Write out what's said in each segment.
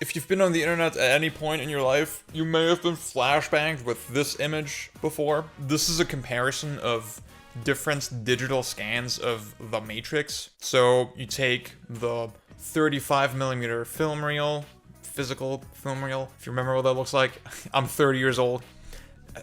If you've been on the internet at any point in your life, you may have been flashbanged with this image before. This is a comparison of different digital scans of The Matrix. So you take the 35mm film reel, physical film reel, if you remember what that looks like. I'm 30 years old.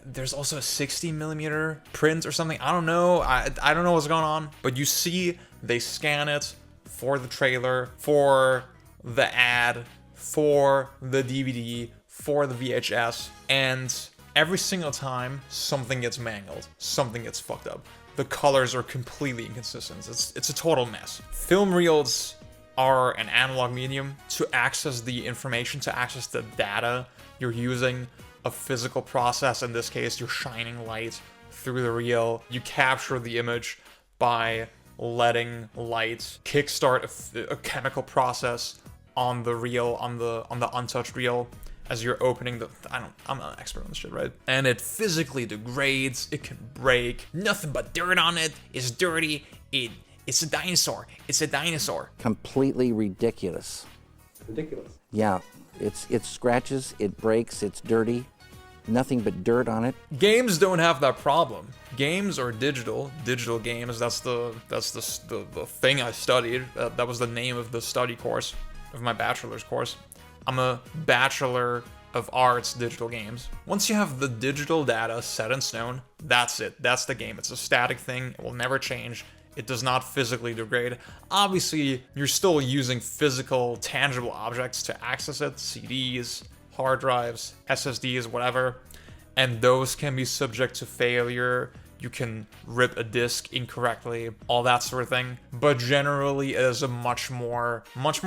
There's also a 60mm print or something. I don't know. I don't know what's going on. But you see they scan it for the trailer, for the ad, for the DVD, for the VHS, and every single time something gets mangled, something gets fucked up. The colors are completely inconsistent. It's a total mess. Film reels are an analog medium. To access the information, to access the data, you're using a physical process. In this case, you're shining light through the reel. You capture the image by letting light kickstart a chemical process on the reel, on the untouched reel, as you're opening the, I'm not an expert on this shit, right? And it physically degrades, it can break, nothing but dirt on it, it's dirty, it's a dinosaur, it's a dinosaur. Completely ridiculous. Ridiculous. Yeah, it scratches, it breaks, it's dirty, nothing but dirt on it. Games don't have that problem. Games are digital games, that's the thing I studied. That was the name of the study course, of my bachelor's course. I'm a Bachelor of Arts digital games. Once you have the digital data set in stone, that's it. That's the game. It's a static thing. It will never change. It does not physically degrade. Obviously, you're still using physical, tangible objects to access it. CDs, hard drives, SSDs, whatever. And those can be subject to failure. You can rip a disk incorrectly, all that sort of thing. But generally, it is a much more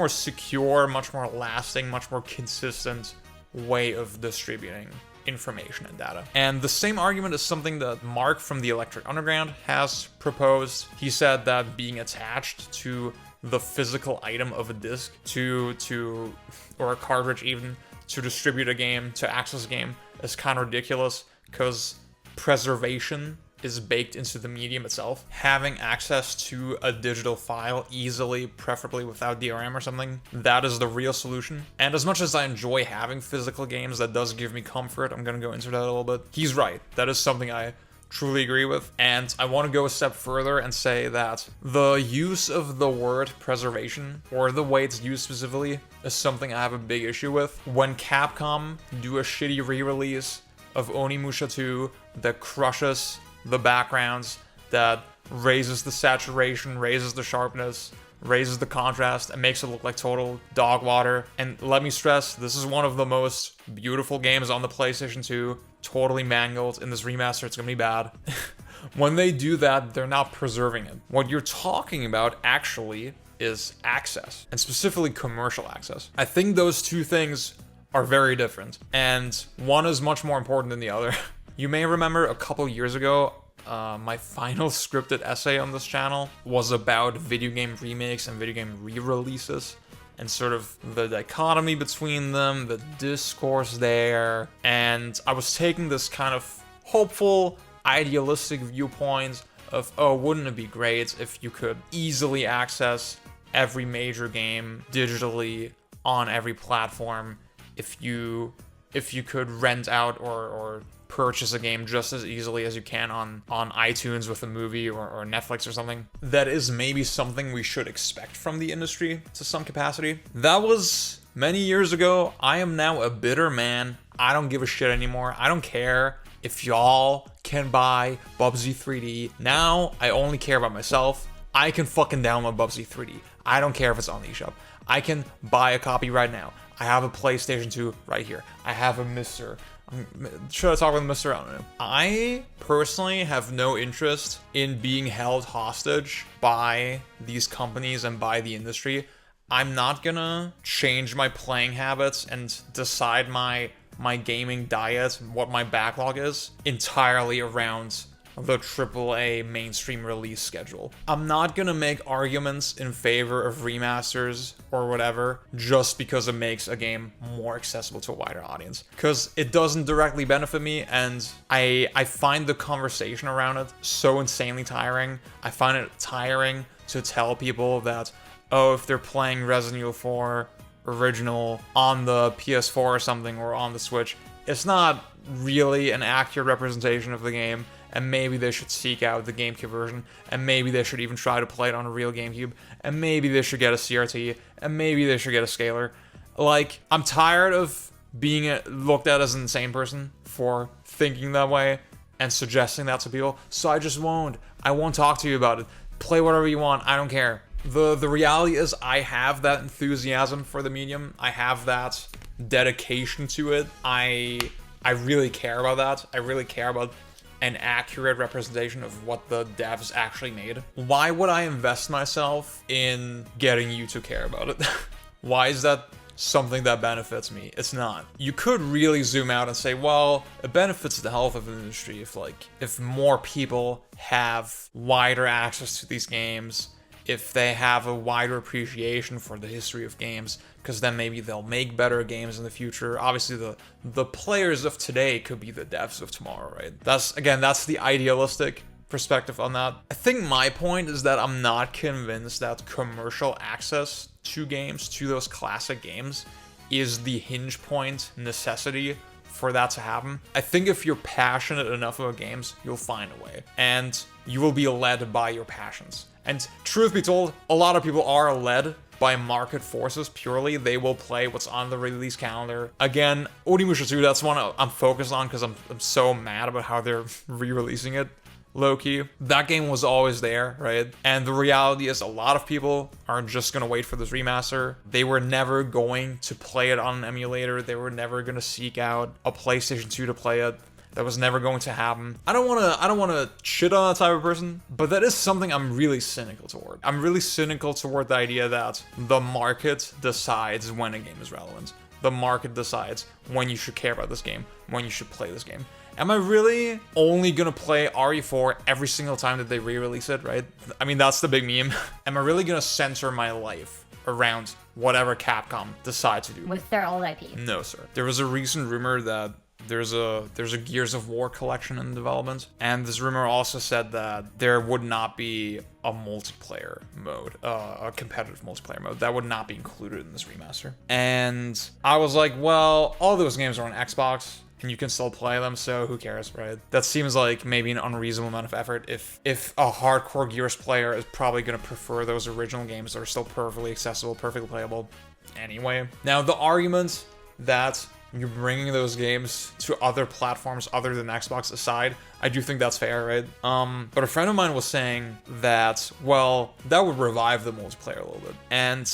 secure, much more lasting, much more consistent way of distributing information and data. And the same argument is something that Mark from the Electric Underground has proposed. He said that being attached to the physical item of a disk, or a cartridge even, to distribute a game, to access a game, is kind of ridiculous, because preservation is baked into the medium itself. Having access to a digital file easily, preferably without DRM or something, that is the real solution. And as much as I enjoy having physical games, that does give me comfort. I'm gonna go into that a little bit. He's right. That is something I truly agree with. And I want to go a step further and say that the use of the word preservation, or the way it's used specifically, is something I have a big issue with. When Capcom do a shitty re-release of Onimusha 2 that crushes the backgrounds, that raises the saturation, raises the sharpness, raises the contrast, and makes it look like total dog water. And let me stress, this is one of the most beautiful games on the PlayStation 2, totally mangled. In this remaster, it's gonna be bad. When they do that, they're not preserving it. What you're talking about, actually, is access, and specifically commercial access. I think those two things are very different, and one is much more important than the other. You may remember a couple years ago, my final scripted essay on this channel was about video game remakes and video game re-releases, and sort of the dichotomy between them, the discourse there, and I was taking this kind of hopeful, idealistic viewpoint of, oh, wouldn't it be great if you could easily access every major game digitally on every platform, if you could rent out or purchase a game just as easily as you can on iTunes with a movie or Netflix or something. That is maybe something we should expect from the industry to some capacity. That was many years ago. I am now a bitter man. I don't give a shit anymore. I don't care if y'all can buy Bubsy 3D. Now, I only care about myself. I can fucking download Bubsy 3D. I don't care if it's on the eShop. I can buy a copy right now. I have a PlayStation 2 right here. I have a Mr. Should I talk with Mr.? I don't know. I personally have no interest in being held hostage by these companies and by the industry. I'm not gonna change my playing habits and decide my gaming diet, what my backlog is, entirely around the AAA mainstream release schedule. I'm not gonna make arguments in favor of remasters or whatever just because it makes a game more accessible to a wider audience, because it doesn't directly benefit me, and I find the conversation around it so insanely tiring. I find it tiring to tell people that, oh, if they're playing Resident Evil 4 original on the PS4 or something, or on the Switch, it's not really an accurate representation of the game, and maybe they should seek out the GameCube version, and maybe they should even try to play it on a real GameCube, and maybe they should get a CRT, and maybe they should get a scaler. Like, I'm tired of being looked at as an insane person for thinking that way and suggesting that to people, so I just won't. I won't talk to you about it. Play whatever you want, I don't care. The reality is I have that enthusiasm for the medium. I have that dedication to it. I really care about that. I really care about an accurate representation of what the devs actually made. Why would I invest myself in getting you to care about it? Why is that something that benefits me? It's not. You could really zoom out and say, well, it benefits the health of the industry if more people have wider access to these games, if they have a wider appreciation for the history of games, because then maybe they'll make better games in the future. Obviously, the players of today could be the devs of tomorrow, right? That's the idealistic perspective on that. I think my point is that I'm not convinced that commercial access to games, to those classic games, is the hinge point necessity for that to happen. I think if you're passionate enough about games, you'll find a way, and you will be led by your passions. And truth be told, a lot of people are led by market forces purely. They will play what's on the release calendar. Again, Onimusha 2, that's one I'm focused on because I'm so mad about how they're re-releasing it, low-key. That game was always there, right? And the reality is a lot of people are just gonna wait for this remaster. They were never going to play it on an emulator. They were never gonna seek out a PlayStation 2 to play it. That was never going to happen. I don't wanna shit on that type of person, but that is something I'm really cynical toward. I'm really cynical toward the idea that the market decides when a game is relevant. The market decides when you should care about this game, when you should play this game. Am I really only gonna play RE4 every single time that they re-release it, right? I mean, that's the big meme. Am I really gonna center my life around whatever Capcom decides to do? With their old IP. No, sir. There was a recent rumor that there's a Gears of War collection in development, and this rumor also said that there would not be a multiplayer mode, a competitive multiplayer mode. That would not be included in this remaster. And I was like, well, all those games are on Xbox, and you can still play them, so who cares, right? That seems like maybe an unreasonable amount of effort if a hardcore Gears player is probably going to prefer those original games that are still perfectly accessible, perfectly playable anyway. Now, the argument that you're bringing those games to other platforms other than Xbox aside, I do think that's fair, right? But a friend of mine was saying that, well, that would revive the multiplayer a little bit. And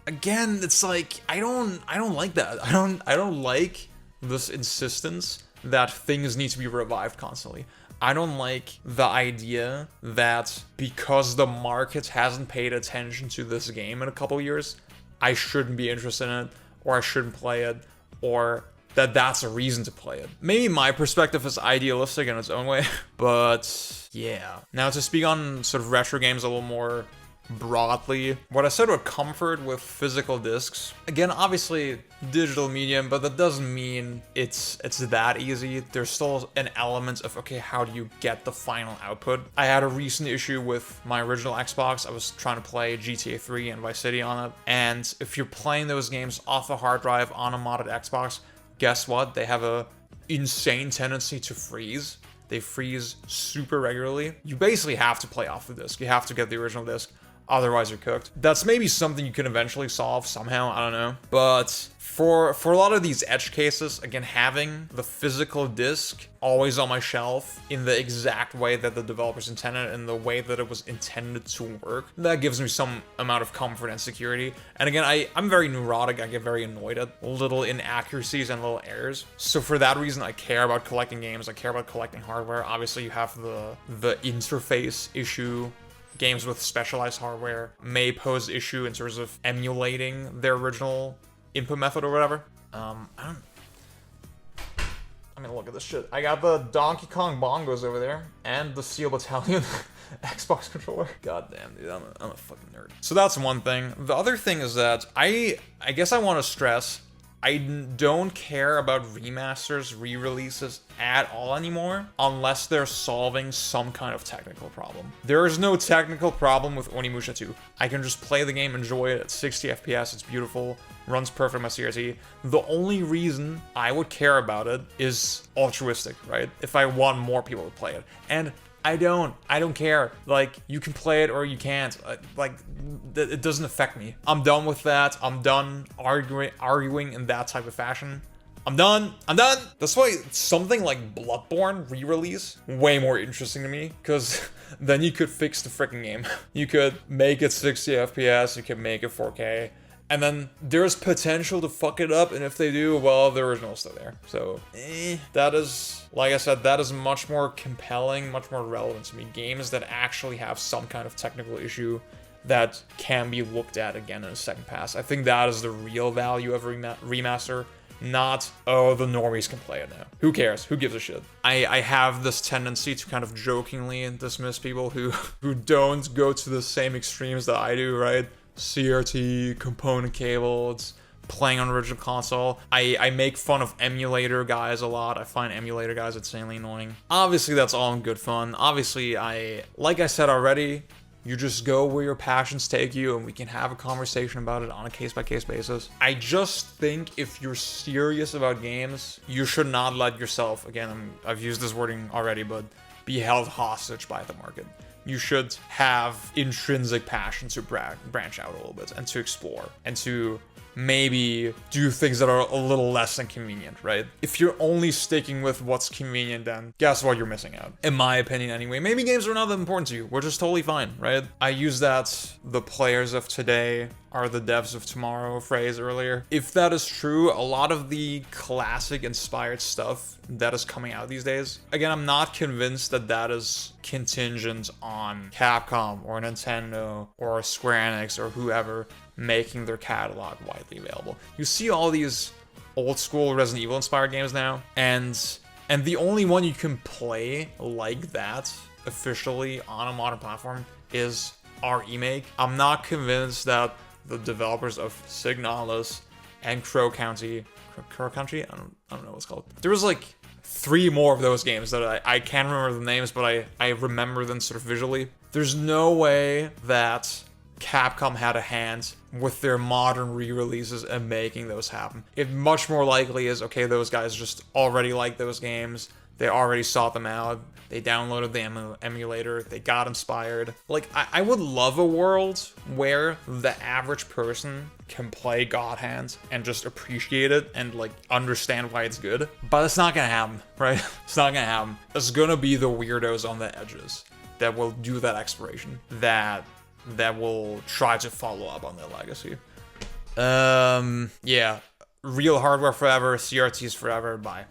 again, it's like, I don't like that. I don't like this insistence that things need to be revived constantly. I don't like the idea that because the market hasn't paid attention to this game in a couple years, I shouldn't be interested in it, or I shouldn't play it, or that's a reason to play it. Maybe my perspective is idealistic in its own way, but yeah. Now, to speak on sort of retro games a little more broadly, what I said about comfort with physical discs, again, obviously digital medium, but that doesn't mean it's that easy. There's still an element of, okay, how do you get the final output? I had a recent issue with my original Xbox. I was trying to play GTA 3 and Vice City on it, and if you're playing those games off a hard drive on a modded Xbox, guess what? They have a insane tendency to freeze. They freeze super regularly. You basically have to play off the disc. You have to get the original disc. Otherwise, you're cooked. That's maybe something you can eventually solve somehow, I don't know. But for a lot of these edge cases, again, having the physical disc always on my shelf in the exact way that the developers intended, in the way that it was intended to work, that gives me some amount of comfort and security. And again, I'm very neurotic. I get very annoyed at little inaccuracies and little errors. So for that reason, I care about collecting games. I care about collecting hardware. Obviously, you have the interface issue. Games with specialized hardware may pose issue in terms of emulating their original input method or whatever. I'm gonna look at this shit. I got the Donkey Kong bongos over there and the Steel Battalion Xbox controller. God damn, dude, I'm a fucking nerd. So that's one thing. The other thing is that I guess I want to stress I don't care about remasters, re-releases at all anymore, unless they're solving some kind of technical problem. There is no technical problem with Onimusha 2. I can just play the game, enjoy it at 60 FPS, it's beautiful, runs perfect on my CRT. The only reason I would care about it is altruistic, right? If I want more people to play it. And I don't care. Like, you can play it or you can't. It doesn't affect me. I'm done with that. I'm done arguing in that type of fashion. I'm done. That's why something like Bloodborne re-release, way more interesting to me, because then you could fix the freaking game. You could make it 60 FPS, you could make it 4K, and then there's potential to fuck it up, and if they do, well, the original's still there. So, that is, like I said, that is much more compelling, much more relevant to me. Games that actually have some kind of technical issue that can be looked at again in a second pass. I think that is the real value of remaster, not, oh, the normies can play it now. Who cares? Who gives a shit? I have this tendency to kind of jokingly dismiss people who don't go to the same extremes that I do, right? CRT, component cables, playing on original console. I make fun of emulator guys a lot. I find emulator guys insanely annoying. Obviously, that's all in good fun. Obviously, like I said already, you just go where your passions take you, and we can have a conversation about it on a case-by-case basis. I just think if you're serious about games, you should not let yourself, again, I've used this wording already, but be held hostage by the market. You should have intrinsic passion to branch out a little bit and to explore and to maybe do things that are a little less than convenient, right? If you're only sticking with what's convenient, then guess what, you're missing out. In my opinion anyway. Maybe games are not that important to you, which is totally fine, right? I use that the players of today are the devs of tomorrow phrase earlier. If that is true, a lot of the classic inspired stuff that is coming out these days, again, I'm not convinced that that is contingent on Capcom or Nintendo or Square Enix or whoever making their catalog widely available. You see all these old school Resident Evil inspired games now, and the only one you can play like that officially on a modern platform is our remake. I'm not convinced that the developers of Signalis and Crow Country, I don't know what's called. There was like 3 more of those games that I can't remember the names, but I remember them sort of visually. There's no way that Capcom had a hand with their modern re-releases and making those happen. It much more likely is, okay, those guys just already like those games, they already sought them out, they downloaded the emulator, they got inspired. Like, I would love a world where the average person can play God Hand and just appreciate it and, like, understand why it's good. But it's not gonna happen, right? It's not gonna happen. It's gonna be the weirdos on the edges that will do that exploration, that will try to follow up on their legacy. Yeah. Real hardware forever, CRTs forever, bye.